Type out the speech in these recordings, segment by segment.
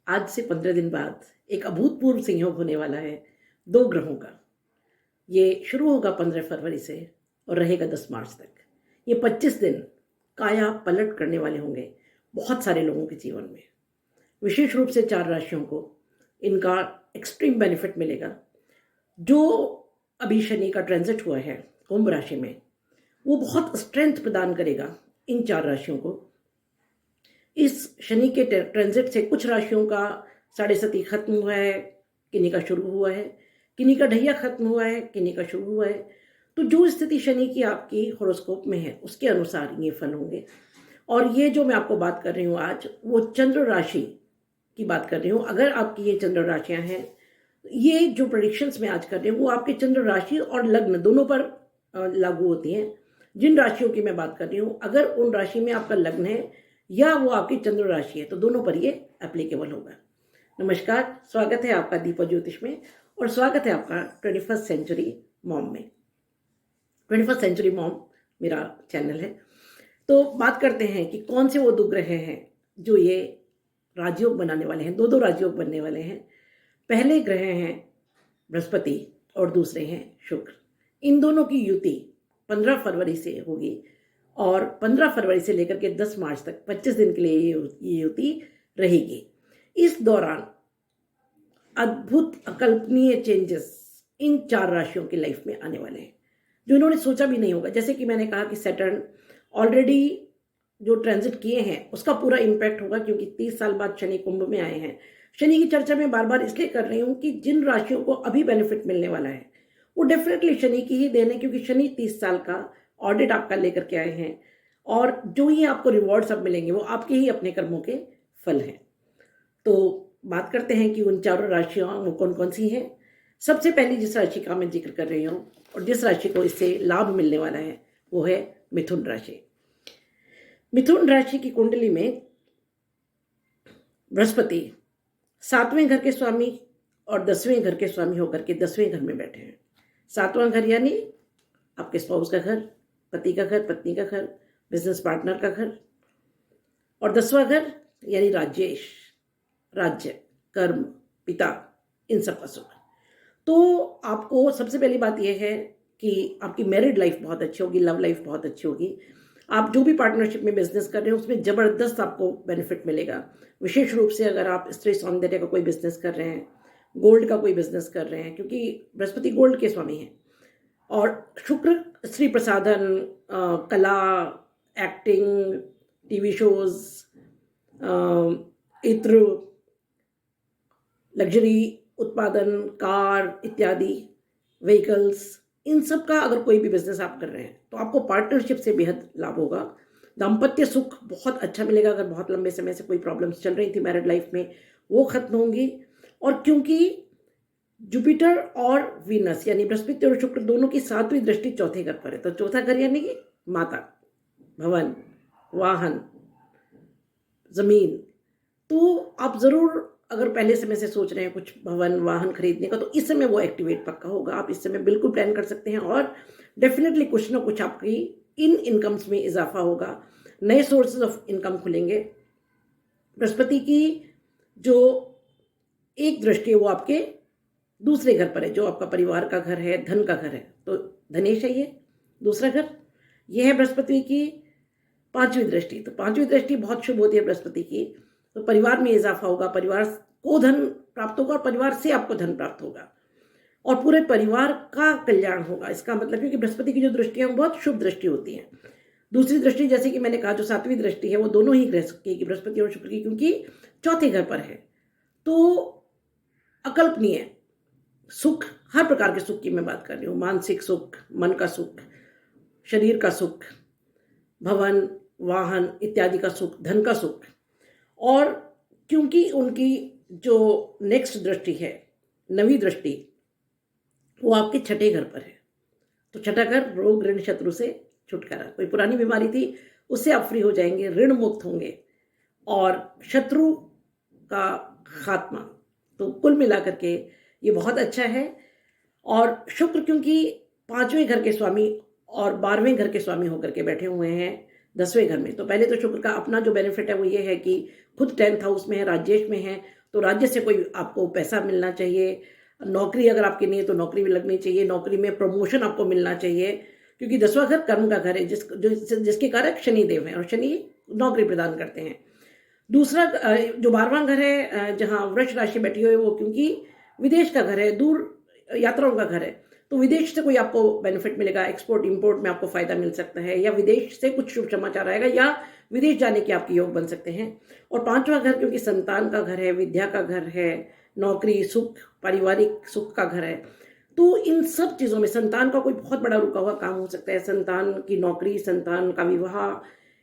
आज से 15 दिन बाद एक अभूतपूर्व संयोग होने वाला है 2 ग्रहों का। ये शुरू होगा 15 फरवरी से और रहेगा 10 मार्च तक। ये 25 दिन काया पलट करने वाले होंगे बहुत सारे लोगों के जीवन में। विशेष रूप से 4 राशियों को इनका एक्सट्रीम बेनिफिट मिलेगा। जो अभी शनि का ट्रांजिट हुआ है कुंभ राशि में, वो बहुत स्ट्रेंथ प्रदान करेगा इन 4 राशियों को। इस शनि के ट्रांजिट से कुछ राशियों का साढ़े सती खत्म हुआ है, किन्हीं का शुरू हुआ है, किन्हीं का ढैया खत्म हुआ है, किन्हीं का शुरू हुआ है। तो जो स्थिति शनि की आपकी हॉरोस्कोप में है उसके अनुसार ये फल होंगे। और ये जो मैं आपको बात कर रही हूँ आज, वो चंद्र राशि की बात कर रही हूँ। अगर आपकी ये चंद्र राशियाँ हैं, ये जो प्रेडिक्शंस मैं आज कर रही हूँ वो आपके चंद्र राशि और लग्न दोनों पर लागू होती हैं। जिन राशियों की मैं बात कर रही हूँ, अगर उन राशि में आपका लग्न है या वो आपकी चंद्र राशि है तो दोनों पर ये एप्लीकेबल होगा। नमस्कार, स्वागत है आपका दीपक ज्योतिष में और स्वागत है आपका 21st सेंचुरी मॉम में। 21st सेंचुरी मॉम मेरा चैनल है। तो बात करते हैं कि कौन से वो 2 ग्रह हैं जो ये राजयोग बनाने वाले हैं। 2 राजयोग बनने वाले हैं। पहले ग्रह हैं बृहस्पति और दूसरे हैं शुक्र। इन दोनों की युति 15 फरवरी से होगी और 15 फरवरी से लेकर के 10 मार्च तक 25 दिन के लिए ये युति रहेगी। इस दौरान अद्भुत अकल्पनीय चेंजेस इन 4 राशियों की लाइफ में आने वाले हैं जो इन्होंने सोचा भी नहीं होगा। जैसे कि मैंने कहा कि सैटर्न ऑलरेडी जो ट्रांजिट किए हैं उसका पूरा इम्पैक्ट होगा, क्योंकि 30 साल बाद शनि कुंभ में आए हैं। शनि की चर्चा मैं बार बार इसलिए कर रही हूँ कि जिन राशियों को अभी बेनिफिट मिलने वाला है वो डेफिनेटली शनि की ही देन है, क्योंकि शनि 30 साल का ऑडिट आपका लेकर के आए हैं और जो ही आपको रिवॉर्ड्स अब मिलेंगे वो आपके ही अपने कर्मों के फल हैं। तो बात करते हैं कि उन 4 राशियां वो कौन कौन सी हैं। सबसे पहली जिस राशि का मैं जिक्र कर रही हूँ और जिस राशि को इससे लाभ मिलने वाला है वो है मिथुन राशि। मिथुन राशि की कुंडली में बृहस्पति 7वें घर के स्वामी और 10वें घर के स्वामी होकर के 10वें घर में बैठे हैं। 7वां घर यानी आपके स्पाउस का घर, पति का घर, पत्नी का घर, बिजनेस पार्टनर का घर, और 10वां घर यानी राजेश, राज्य, कर्म, पिता, इन सब का सुख। तो आपको सबसे पहली बात यह है कि आपकी मैरिड लाइफ बहुत अच्छी होगी, लव लाइफ बहुत अच्छी होगी। आप जो भी पार्टनरशिप में बिजनेस कर रहे हैं उसमें ज़बरदस्त आपको बेनिफिट मिलेगा। विशेष रूप से अगर आप स्त्री सौंदर्य का कोई बिजनेस कर रहे हैं, गोल्ड का कोई बिजनेस कर रहे हैं, क्योंकि बृहस्पति गोल्ड के स्वामी हैं, और शुक्र स्त्री प्रसाधन, कला, एक्टिंग, टीवी शोज, इत्र, लग्जरी उत्पादन, कार इत्यादि, व्हीकल्स, इन सब का अगर कोई भी बिजनेस आप कर रहे हैं तो आपको पार्टनरशिप से बेहद लाभ होगा। दाम्पत्य सुख बहुत अच्छा मिलेगा। अगर बहुत लंबे समय से कोई प्रॉब्लम्स चल रही थी मैरिड लाइफ में वो खत्म होंगी। और क्योंकि जुपिटर और वीनस यानी बृहस्पति और शुक्र दोनों की 7वीं दृष्टि चौथे घर पर है, तो चौथा घर यानी कि माता, भवन, वाहन, जमीन। तो आप जरूर अगर पहले समय से सोच रहे हैं कुछ भवन वाहन खरीदने का तो इस समय वो एक्टिवेट पक्का होगा। आप इस समय बिल्कुल प्लान कर सकते हैं और डेफिनेटली कुछ ना कुछ आपकी इन इनकम्स में इजाफा होगा। नए सोर्सेज ऑफ इनकम खुलेंगे। बृहस्पति की जो एक दृष्टि है वो आपके दूसरे घर पर है, जो आपका परिवार का घर है, धन का घर है, तो धनेश है ये दूसरा घर। यह है बृहस्पति की 5वीं दृष्टि। तो 5वीं दृष्टि बहुत शुभ होती है बृहस्पति की। तो परिवार में इजाफा होगा, परिवार को धन प्राप्त होगा और परिवार से आपको धन प्राप्त होगा और पूरे परिवार का कल्याण होगा। इसका मतलब क्योंकि बृहस्पति की जो दृष्टियां हैं बहुत शुभ दृष्टि होती हैं। दूसरी दृष्टि जैसे कि मैंने कहा जो 7वीं दृष्टि है वो दोनों ही ग्रह की, बृहस्पति और शुक्र की, क्योंकि चौथे घर पर है। तो अकल्पनीय सुख, हर प्रकार के सुख की मैं बात कर रही हूँ। मानसिक सुख, मन का सुख, शरीर का सुख, भवन वाहन इत्यादि का सुख, धन का सुख। और क्योंकि उनकी जो नेक्स्ट दृष्टि है 9वीं दृष्टि वो आपके 6ठे घर पर है, तो 6ठा घर रोग ऋण शत्रु से छुटकारा। कोई पुरानी बीमारी थी उससे आप फ्री हो जाएंगे, ऋण मुक्त होंगे और शत्रु का खात्मा। तो कुल मिलाकर के ये बहुत अच्छा है। और शुक्र क्योंकि 5वें घर के स्वामी और 12वें घर के स्वामी होकर के बैठे हुए हैं 10वें घर में, तो पहले तो शुक्र का अपना जो बेनिफिट है वो ये है कि खुद 10th हाउस में है, राजेश में है, तो राज्य से कोई आपको पैसा मिलना चाहिए। नौकरी अगर आपकी नहीं है तो नौकरी भी लगनी चाहिए, नौकरी में प्रमोशन आपको मिलना चाहिए, क्योंकि 10वां घर कर्म का घर है, जिसके कारक शनि देव हैं और शनि नौकरी प्रदान करते हैं। दूसरा जो 12वां घर है, जहाँ वृष राशि बैठी हुई है, वो क्योंकि विदेश का घर है, दूर यात्राओं का घर है, तो विदेश से कोई आपको बेनिफिट मिलेगा, एक्सपोर्ट इंपोर्ट में आपको फायदा मिल सकता है, या विदेश से कुछ शुभ समाचार आएगा, या विदेश जाने के आपके योग बन सकते हैं। और 5वां घर क्योंकि संतान का घर है, विद्या का घर है, नौकरी, सुख, पारिवारिक सुख का घर है, तो इन सब चीज़ों में संतान का कोई बहुत बड़ा रुका हुआ काम हो सकता है, संतान की नौकरी, संतान का विवाह,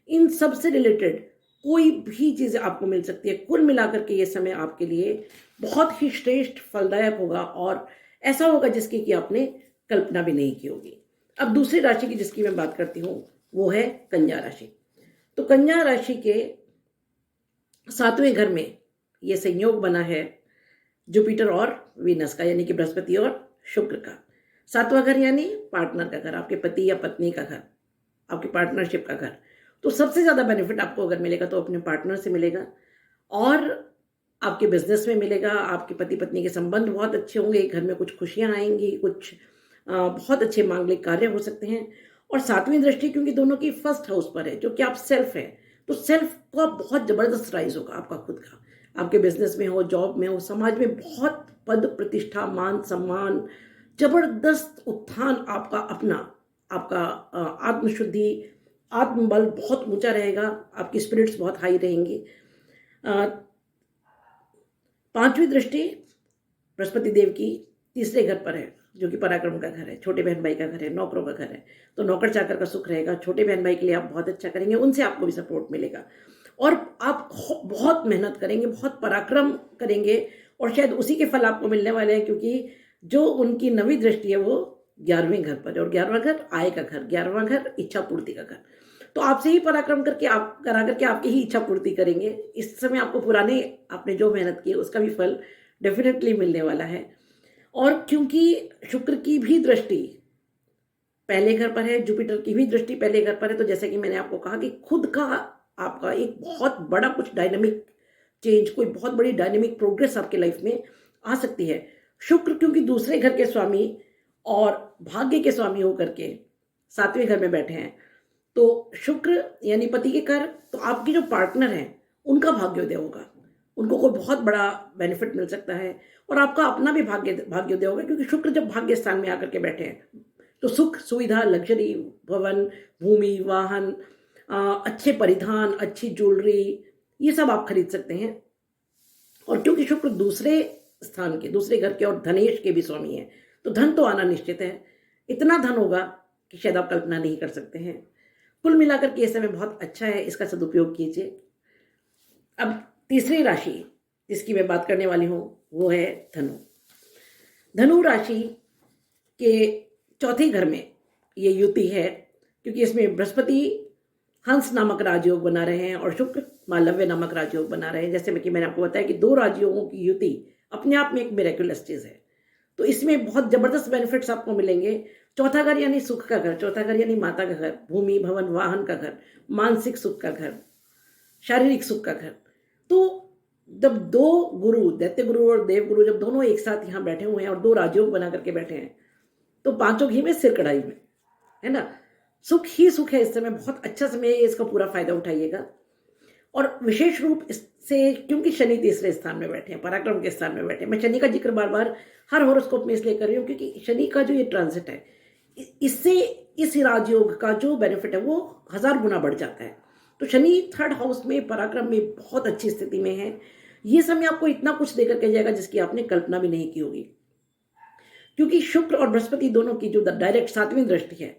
इन सब से रिलेटेड कोई भी चीज़ आपको मिल सकती है। कुल मिलाकर के ये समय आपके लिए बहुत ही श्रेष्ठ फलदायक होगा, और ऐसा होगा जिसकी कि आपने कल्पना भी नहीं की होगी। अब दूसरी राशि की जिसकी मैं बात करती हूँ वो है कन्या राशि। तो कन्या राशि के 7वें घर में ये संयोग बना है जुपिटर और वीनस का, यानी कि बृहस्पति और शुक्र का। 7वां घर यानी पार्टनर का घर, आपके पति या पत्नी का घर, आपकी पार्टनरशिप का घर। तो सबसे ज़्यादा बेनिफिट आपको अगर मिलेगा तो अपने पार्टनर से मिलेगा, और आपके बिजनेस में मिलेगा। आपके पति पत्नी के संबंध बहुत अच्छे होंगे, घर में कुछ खुशियां आएंगी, कुछ बहुत अच्छे मांगलिक कार्य हो सकते हैं। और 7वीं दृष्टि क्योंकि दोनों की फर्स्ट हाउस पर है, जो कि आप सेल्फ है, तो सेल्फ का बहुत जबरदस्त राइज होगा आपका खुद का, आपके बिजनेस में हो, जॉब में हो, समाज में बहुत पद प्रतिष्ठा, मान सम्मान, जबरदस्त उत्थान आपका अपना, आपका आत्मशुद्धि, आत्मबल बहुत ऊंचा रहेगा, आपकी स्पिरिट्स बहुत हाई रहेंगी। 5वीं दृष्टि बृहस्पति देव की तीसरे घर पर है, जो कि पराक्रम का घर है, छोटे बहन भाई का घर है, नौकरों का घर है, तो नौकर चाकर का सुख रहेगा। छोटे बहन भाई के लिए आप बहुत अच्छा करेंगे, उनसे आपको भी सपोर्ट मिलेगा, और आप बहुत मेहनत करेंगे, बहुत पराक्रम करेंगे, और शायद उसी के फल आपको मिलने वाले हैं, क्योंकि जो उनकी 9वीं दृष्टि है वो 11वें घर पर है, और 11वां घर आय का घर, 11वां घर इच्छा पूर्ति का घर। तो आपसे ही पराक्रम करके आप करा करके आपकी ही इच्छा पूर्ति करेंगे। इस समय आपको पुराने आपने जो मेहनत की उसका भी फल डेफिनेटली मिलने वाला है। और क्योंकि शुक्र की भी दृष्टि पहले घर पर है, जुपिटर की भी दृष्टि पहले घर पर है, तो जैसे कि मैंने आपको कहा कि खुद का आपका एक बहुत बड़ा कुछ डायनामिक चेंज, कोई बहुत बड़ी डायनामिक प्रोग्रेस आपके लाइफ में आ सकती है। शुक्र क्योंकि दूसरे घर के स्वामी और भाग्य के स्वामी होकर के 7वें घर में बैठे हैं, तो शुक्र यानी पति के घर, तो आपके जो पार्टनर हैं उनका भाग्योदय होगा, उनको कोई बहुत बड़ा बेनिफिट मिल सकता है, और आपका अपना भी भाग्योदय होगा, क्योंकि शुक्र जब भाग्य स्थान में आकर के बैठे हैं तो सुख सुविधा, लग्जरी, भवन, भूमि, वाहन, अच्छे परिधान, अच्छी ज्वेलरी, ये सब आप खरीद सकते हैं। और क्योंकि शुक्र दूसरे स्थान के, दूसरे घर के और धनेश के भी स्वामी हैं, तो धन तो आना निश्चित है, इतना धन होगा कि शायद आप कल्पना नहीं कर सकते हैं। कुल मिलाकर के ये समय बहुत अच्छा है, इसका सदुपयोग कीजिए। अब तीसरी राशि जिसकी मैं बात करने वाली हूँ वो है धनु। धनु राशि के चौथे घर में ये युति है, क्योंकि इसमें बृहस्पति हंस नामक राजयोग बना रहे हैं और शुक्र मालव्य नामक राजयोग बना रहे हैं। जैसे कि मैंने आपको बताया कि 2 राजयोगों की युति अपने आप में एक मिरेकुलस चीज है, तो इसमें बहुत जबरदस्त बेनिफिट्स आपको मिलेंगे। चौथा घर यानी सुख का घर, चौथा घर यानी माता का घर, भूमि, भवन, वाहन का घर, मानसिक सुख का घर, शारीरिक सुख का घर। तो जब 2 गुरु, दैत्य गुरु और देव गुरु, जब दोनों एक साथ यहाँ बैठे हुए हैं और 2 राजयोग बना करके बैठे हैं, तो 5 घी में सिर कढ़ाई में, है ना। सुख ही सुख है इस समय, बहुत अच्छा समय है, इसका पूरा फायदा उठाइएगा। और विशेष रूप से क्योंकि शनि तीसरे स्थान में बैठे हैं, पराक्रम के स्थान में बैठे हैं, मैं शनि का जिक्र बार बार हर हॉरोस्कोप में इसलिए कर रही हूँ क्योंकि शनि का जो ये ट्रांजिट है, इससे इस राजयोग का जो बेनिफिट है वो 1000 गुना बढ़ जाता है। तो शनि 3rd हाउस में पराक्रम में बहुत अच्छी स्थिति में है। ये समय आपको इतना कुछ देकर के जाएगा जिसकी आपने कल्पना भी नहीं की होगी, क्योंकि शुक्र और बृहस्पति दोनों की जो डायरेक्ट 7वीं दृष्टि है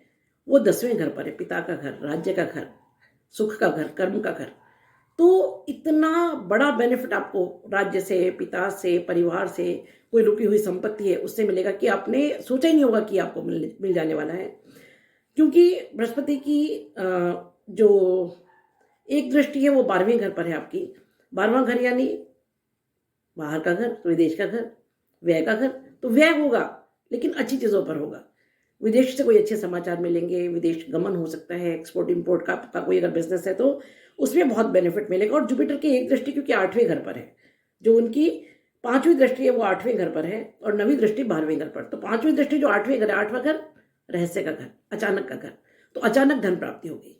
वो 10वें घर पर है, पिता का घर, राज्य का घर, सुख का घर, कर्म का घर। तो इतना बड़ा बेनिफिट आपको राज्य से, पिता से, परिवार से, कोई रुकी हुई संपत्ति है उससे मिलेगा कि आपने सोचा ही नहीं होगा कि आपको मिल जाने वाला है। क्योंकि बृहस्पति की जो एक दृष्टि है वो 12वें घर पर है आपकी। 12वां घर यानी बाहर का घर, विदेश का घर, व्यय का घर। तो व्यय होगा लेकिन अच्छी चीज़ों पर होगा, विदेश से कोई अच्छे समाचार मिलेंगे, विदेश गमन हो सकता है, एक्सपोर्ट इंपोर्ट का कोई अगर बिजनेस है तो उसमें बहुत बेनिफिट मिलेगा। और जुपिटर की एक दृष्टि क्योंकि 8वें घर पर है, जो उनकी 5वीं दृष्टि है वो 8वें घर पर है और 9वीं दृष्टि 12वें घर पर। तो 5वीं दृष्टि जो 8वें घर है, 8वां घर रहस्य का घर, अचानक का घर, तो अचानक धन प्राप्ति होगी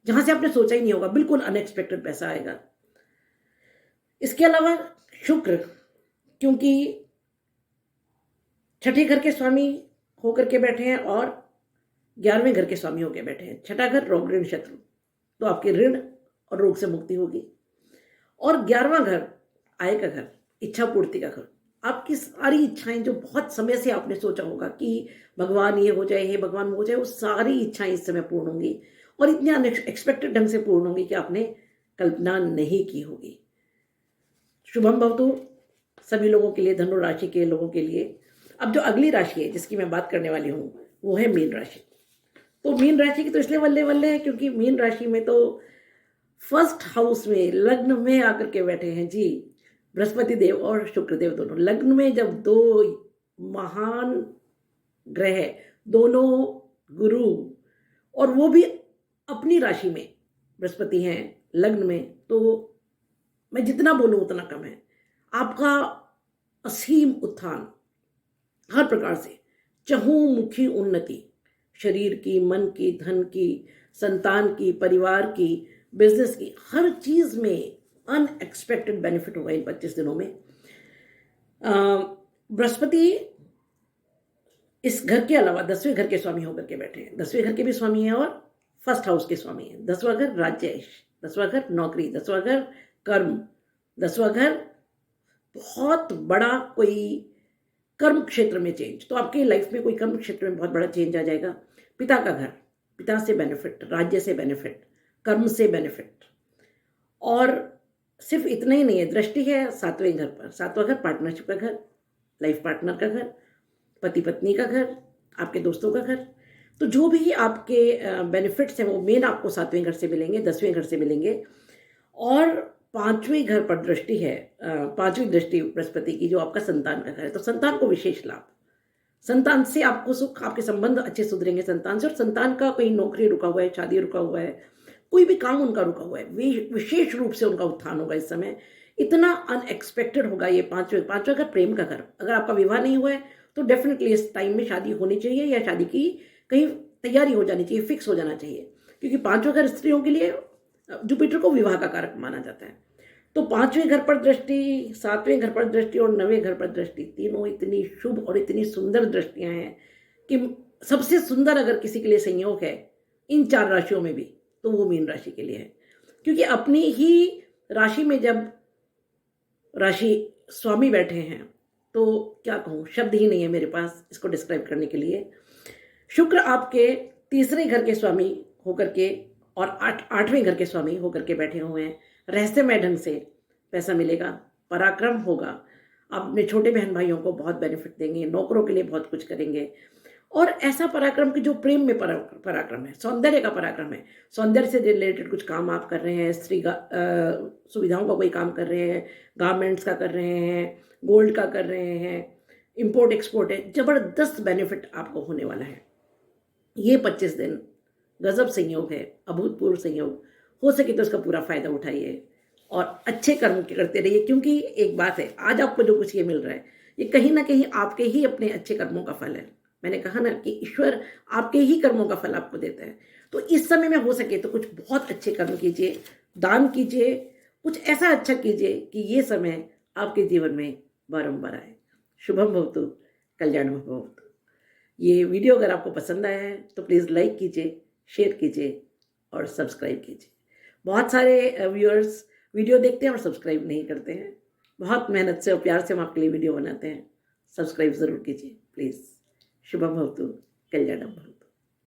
जहां से आपने सोचा ही नहीं होगा, बिल्कुल अनएक्सपेक्टेड पैसा आएगा। इसके अलावा शुक्र, क्योंकि छठे घर के स्वामी होकर के बैठे हैं और 11वें घर के स्वामी होकर बैठे हैं। छठा घर रोग ऋण शत्रु, तो आपके ऋण और रोग से मुक्ति होगी। और 11वां घर आय का घर, इच्छा पूर्ति का घर, आपकी सारी इच्छाएं जो बहुत समय से आपने सोचा होगा कि भगवान ये हो जाए, हे भगवान हो जाए, वो सारी इच्छाएं इस समय पूर्ण होंगी और इतने अनएक्सपेक्टेड ढंग से पूर्ण होंगी कि आपने कल्पना नहीं की होगी। शुभम भवतु सभी लोगों के लिए, धनु राशि के लोगों के लिए। अब जो अगली राशि है जिसकी मैं बात करने वाली हूँ वो है मीन राशि। तो मीन राशि की तो इसलिए बल्ले बल्ले है क्योंकि मीन राशि में तो फर्स्ट हाउस में लग्न में आकर के बैठे हैं जी बृहस्पति देव और शुक्र देव दोनों। लग्न में जब दो महान ग्रह, दोनों गुरु, और वो भी अपनी राशि में बृहस्पति हैं लग्न में, तो मैं जितना बोलूं उतना कम है। आपका असीम उत्थान, हर प्रकार से चहुमुखी उन्नति, शरीर की, मन की, धन की, संतान की, परिवार की, बिजनेस की, हर चीज में अनएक्सपेक्टेड बेनिफिट होगा इन 25 दिनों में। बृहस्पति इस घर के अलावा 10वें घर के स्वामी होकर के बैठे हैं। 10वें घर के भी स्वामी हैं और फर्स्ट हाउस के स्वामी हैं। 10वां घर राज्यश, 10वां घर नौकरी, 10वां घर कर्म, 10वां घर बहुत बड़ा कोई कर्म क्षेत्र में चेंज। तो आपके लाइफ में कोई कर्म क्षेत्र में बहुत बड़ा चेंज आ जाएगा। पिता का घर, पिता से बेनिफिट, राज्य से बेनिफिट, कर्म से बेनिफिट। और सिर्फ इतना ही नहीं है, दृष्टि है 7वें घर पर। 7वां घर पार्टनरशिप का घर, लाइफ पार्टनर का घर, पति पत्नी का घर, आपके दोस्तों का घर। तो जो भी आपके बेनिफिट्स हैं वो मेन आपको 7वें घर से मिलेंगे, 10वें घर से मिलेंगे। और 5वें घर पर दृष्टि है, 5वीं दृष्टि बृहस्पति की, जो आपका संतान का घर है। तो संतान को विशेष लाभ, संतान से आपको सुख, आपके संबंध अच्छे सुधरेंगे संतान से। और संतान का कहीं नौकरी रुका हुआ है, शादी रुका हुआ है, कोई भी काम उनका रुका हुआ है, विशेष रूप से उनका उत्थान होगा इस समय। इतना अनएक्सपेक्टेड होगा ये 5वां घर प्रेम का घर। अगर आपका विवाह नहीं हुआ है तो डेफिनेटली इस टाइम में शादी होनी चाहिए या शादी की कहीं तैयारी हो जानी चाहिए, फिक्स हो जाना चाहिए, क्योंकि 5वां घर स्त्रियों के लिए जुपिटर को विवाह का कारक माना जाता है। तो 5वें घर पर दृष्टि, 7वें घर पर दृष्टि और 9वें घर पर दृष्टि, तीनों इतनी शुभ और इतनी सुंदर दृष्टियां हैं कि सबसे सुंदर अगर किसी के लिए संयोग है इन 4 राशियों में भी तो वो मीन राशि के लिए है। क्योंकि अपनी ही राशि में जब राशि स्वामी बैठे हैं तो क्या कहूँ, शब्द ही नहीं है मेरे पास इसको डिस्क्राइब करने के लिए। शुक्र आपके 3रे घर के स्वामी होकर के और 8वें घर के स्वामी होकर के बैठे हुए हैं। रहस्यमय ढंग से पैसा मिलेगा, पराक्रम होगा, आप अपने छोटे बहन भाइयों को बहुत बेनिफिट देंगे, नौकरों के लिए बहुत कुछ करेंगे। और ऐसा पराक्रम कि जो प्रेम में पराक्रम है, सौंदर्य का पराक्रम है। सौंदर्य से रिलेटेड कुछ काम आप कर रहे हैं, स्त्री सुविधाओं का कोई काम कर रहे हैं, गारमेंट्स का कर रहे हैं, गोल्ड का कर रहे हैं, इंपोर्ट एक्सपोर्ट है, जबरदस्त बेनिफिट आपको होने वाला है। ये 25 दिन गजब संयोग है, अभूतपूर्व संयोग। हो सके तो इसका पूरा फायदा उठाइए और अच्छे कर्म करते रहिए। क्योंकि एक बात है, आज आपको जो कुछ ये मिल रहा है ये कहीं ना कहीं आपके ही अपने अच्छे कर्मों का फल है। मैंने कहा ना कि ईश्वर आपके ही कर्मों का फल आपको देता है। तो इस समय में हो सके तो कुछ बहुत अच्छे कर्म कीजिए, दान कीजिए, कुछ ऐसा अच्छा कीजिए कि ये समय आपके जीवन में बारंबार आए। शुभम भवतु, कल्याणम भवतु। ये वीडियो अगर आपको पसंद आया है तो प्लीज़ लाइक कीजिए, शेयर कीजिए और सब्सक्राइब कीजिए। बहुत सारे व्यूअर्स वीडियो देखते हैं और सब्सक्राइब नहीं करते हैं। बहुत मेहनत से और प्यार से हम आपके लिए वीडियो बनाते हैं, सब्सक्राइब ज़रूर कीजिए प्लीज़। शुभम भवतु, कल्याणम भवतु।